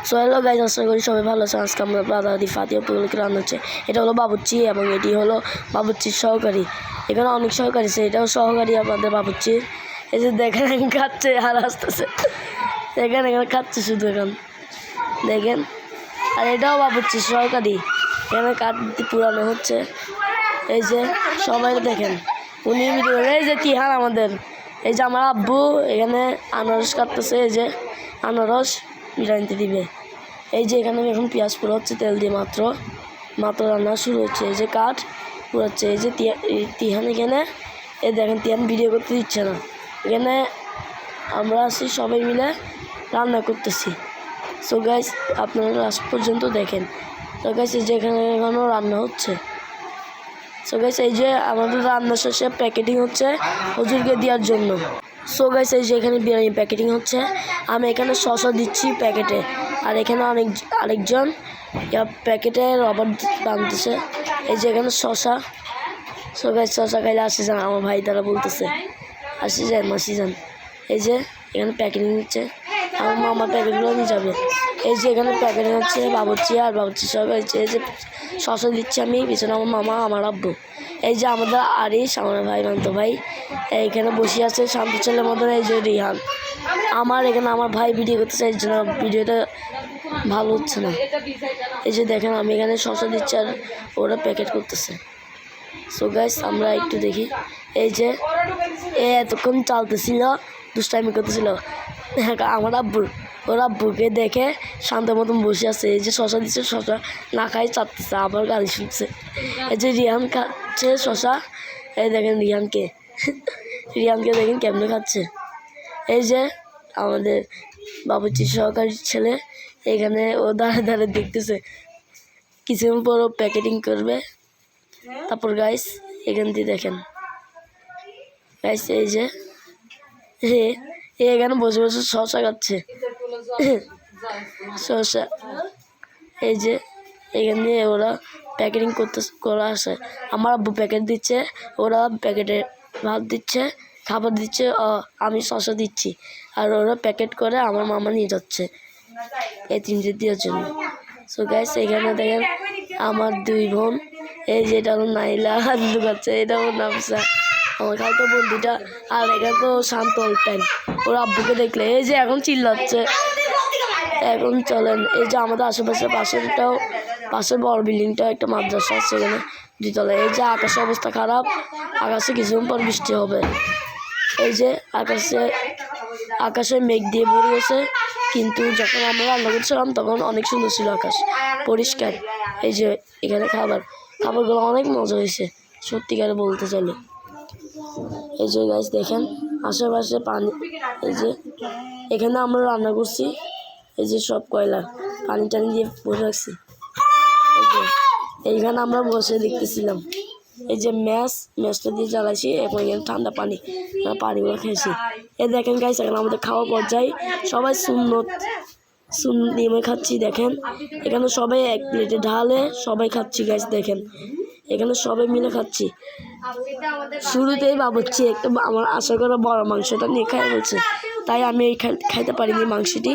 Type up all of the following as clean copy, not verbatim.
So hello guys, আশা করি সবাই ভালো আছে। আজকে আমরা দাদি ফাতিয়া পুরোকে রান্না হচ্ছে। এটা হলো বাবুর্চি এবং এটি হলো বাবুর্চির সহকারী। এখানে অনেক সহকারী আছে, এটাও সহকারী আমাদের বাবুর্চির। এই যে দেখেন খাচ্ছে আর আসতেছে, দেখেন এখানে খাচ্ছে শুধু এখন দেখেন। আর এটাও বাবুর্চির সহকারী, এখানে কাঠ পুরানো হচ্ছে। এই যে সবাই দেখেন উনি এই যে তিহান আমাদের, এই যে আমার আব্বু এখানে আনারস কাটতেছে। এই যে আনারস বিরিয়ানিতে দিবে। এই যে এখানে এখন পেঁয়াজ পুরো হচ্ছে, তেল দিয়ে মাত্র রান্না শুরু হচ্ছে। এই যে কাঠ পুরাচ্ছে। এই যে তিহান এখানে, এই দেখেন তিহান ভিডিও করতে দিচ্ছে না। এখানে আমরা আছি সবাই মিলে রান্না করতেছি। সো গাইস আপনারা লাস্ট পর্যন্ত দেখেন। সো গাইস এই যে এখানে এখনও রান্না হচ্ছে। সো গাইস এই যে আমাদের রান্না শেষে প্যাকেটিং হচ্ছে হুজুরকে দেওয়ার জন্য। সো গাইস এই যে এখানে বিরিয়ানি প্যাকেটিং হচ্ছে। আমি এখানে শসা দিচ্ছি প্যাকেটে, আর এখানে আরেকজন প্যাকেটে রবার বাঁধতেছে। এই যে এখানে শসা। সো গাইস শসা খাইলে আসি যান, আমার ভাই তারা বলতেছে আসি যান মাসি যান। এই যে এখানে প্যাকেটিং হচ্ছে, আমার মামা প্যাকেটগুলো নিয়ে যাবে। এই যে এখানে প্যাকেটিং হচ্ছে বাবুর্চি আর বাবুর্চি সব। এই যে শসা দিচ্ছি আমি, পিছনে আমার মামা আমার আব্বু। এই যে আমাদের আরিশ আমার ভাই মান্ত ভাই এইখানে বসে আছে শান্ত ছেলের মতন। এই যে রিহান আমার এখানে আমার ভাই ভিডিও করতে চাই জন্য ভিডিওটা ভালো হচ্ছে না। এই যে দেখেন আমি এখানে শসা দিচ্ছি আর ওরা প্যাকেট করতেছে। সো গাইস আমরা একটু দেখি। এই যে এতক্ষণ চালতেছিল, দুষ্টামি করতেছিল আমার আব্বুর, ওর আব্বুকে দেখে শান্ত মতন বসে আছে। এই যে শসা দিচ্ছে, শসা না খাই চাটতেছে, আবার গালি শুনছে। এই যে রিহান খাচ্ছে শসা। এই দেখেন রিহানকে দেখেন কেমনে খাচ্ছে। এই যে আমাদের বাবুর্চির সহকারী ছেলে এখানে ও দাঁড়ে দেখতেছে, কিছুক্ষণ পর প্যাকেটিং করবে। তারপর গাইস এখান দিয়ে দেখেন গাইস এই যে এখানে বসে বসে শসা খাচ্ছে শসা। এই যে এখান দিয়ে ওরা প্যাকেটিং করা আসে। আমার আব্বু প্যাকেট দিচ্ছে, ওরা প্যাকেটে ভাত দিচ্ছে, খাবার দিচ্ছে, আমি শসা দিচ্ছি। আর ওরা প্যাকেট করে আমার মামা নিয়ে যাচ্ছে এই তিনটে দেওয়ার জন্য। সো গাইস এখানে দেখেন আমার দুই বোন। এই যে এটা হলো নাইলা আর লুকাচ্ছে, এটা ওর নামসা আমার খালতো বোন দুটা। আর এখানে তো শান্ত অল টাইম, ওর আব্বুকে দেখলে এই যে এখন চিল্লাচ্ছে। এখন চলেন এই যে আমাদের আশেপাশে পাশের বড় বিল্ডিংটা একটা মাদ্রাসা আছে, এখানে দ্বিতলা। এই যে আকাশের অবস্থা খারাপ, আকাশে কিছুক্ষণ পর বৃষ্টি হবে। এই যে আকাশে মেঘ দিয়ে ভরে গেছে, কিন্তু যখন আমরা রান্না করছিলাম তখন অনেক সুন্দর ছিল আকাশ, পরিষ্কার। এই যে এখানে খাবারগুলো অনেক মজা হয়েছে সত্যিকারে বলতে চলে। এই যে গাইস দেখেন আশেপাশে পানি। এই যে এখানে আমরা রান্না করছি, এই যে সব কয়লা পানি টানি দিয়ে বসে রাখছি। এই যে এইখানে আমরা বসে দেখতেছিলাম। এই যে ম্যাচটা দিয়ে জ্বালাইছি, এখন এখানে ঠান্ডা পানিগুলো খেয়েছি। এই দেখেন গাইস এখন আমাদের খাওয়া পর্যায়ে সবাই সুন্নত নিয়মে খাচ্ছি। দেখেন এখানে সবাই এক প্লেটে ঢালে সবাই খাচ্ছি গাইস। দেখেন এখানে সবাই মিলে খাচ্ছি। শুরুতেই বাবুর্চি একটু আমার আশা করা বড় মাংসটা নিয়ে খাই বলছে, তাই আমি খাইতে পারিনি মাংসটি।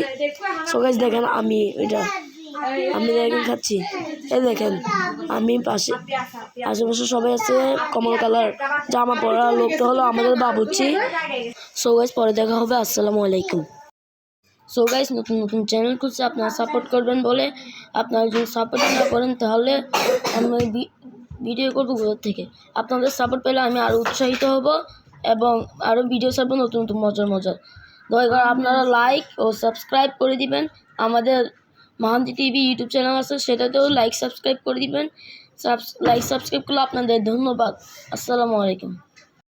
সো গাইস দেখেন আমি দেখেন খাচ্ছি। এই দেখেন আমি আশেপাশে সবাই আছে কমল কালার জামা পরা লোকটা হলো আমাদের বাবুর্চি। সো গাইস পরে দেখা হবে, আসসালামু আলাইকুম। সো গাইস নতুন চ্যানেল খুলছে, আপনারা সাপোর্ট করবেন বলে। আপনারা যদি সাপোর্ট না করেন তাহলে আমি ভিডিও করবো কোথা থেকে। আপনাদের সাপোর্ট পেলে আমি আরও উৎসাহিত হব এবং আরও ভিডিও ছাড়বো নতুন মজার। দয়া করে আপনারা লাইক ও সাবস্ক্রাইব করে দিবেন। আমাদের মাহান্তি টিভি ইউটিউব চ্যানেল আছে, সেটাতেও লাইক সাবস্ক্রাইব করে দিবেন। লাইক সাবস্ক্রাইব করলে আপনাদের ধন্যবাদ। আসসালামু আলাইকুম।